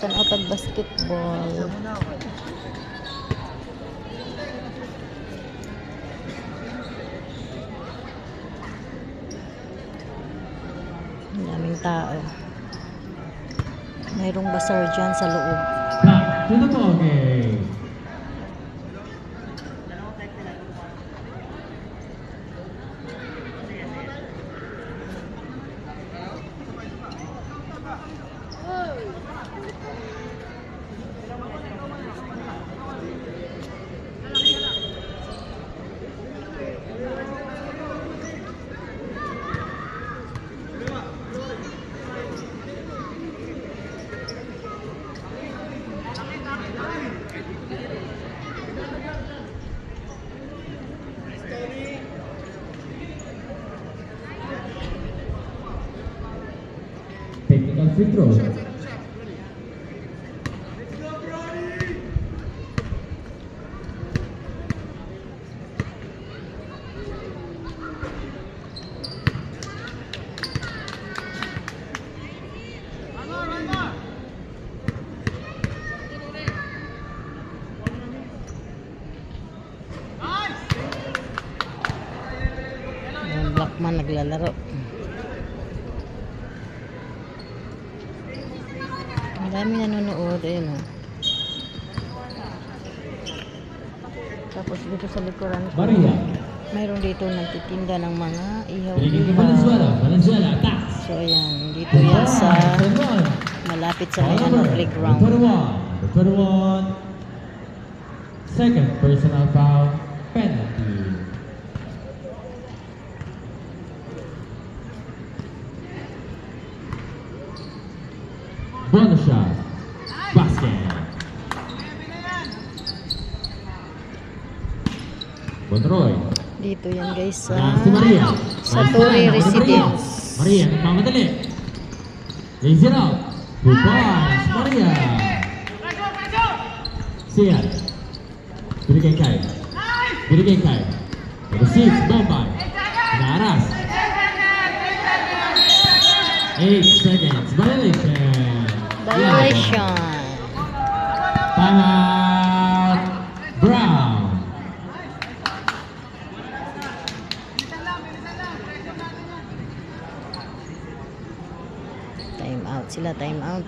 Tanaw tag basketball. Daming tao. Mayroong bazaar dyan sa loob. Back to the ball game. Technical free throw. Yung Blackman naglalaro. Marami nanonood. Ayun o. Tapos dito sa likuran ko, Maria. mayroon dito nagtitinda ng mga Pinigil ni ihaw-ihaw. Valenzuela. Valenzuela attacks. So ayan, dito yan sa malapit sa may ano, playground. 21. Second personal foul. Penalty. Bonus shot. Basket. Bonroy. Dito yan guys sa Si Maria. Satori Residence. Maria, nagmamadali. Lays it out. 2 points. Maria. Sian. Binigay kay. Binigay kay. Receives. Bombay. Naaras. 8 seconds. Violation. Violation. Timeout. Brown. Time out sila, time out.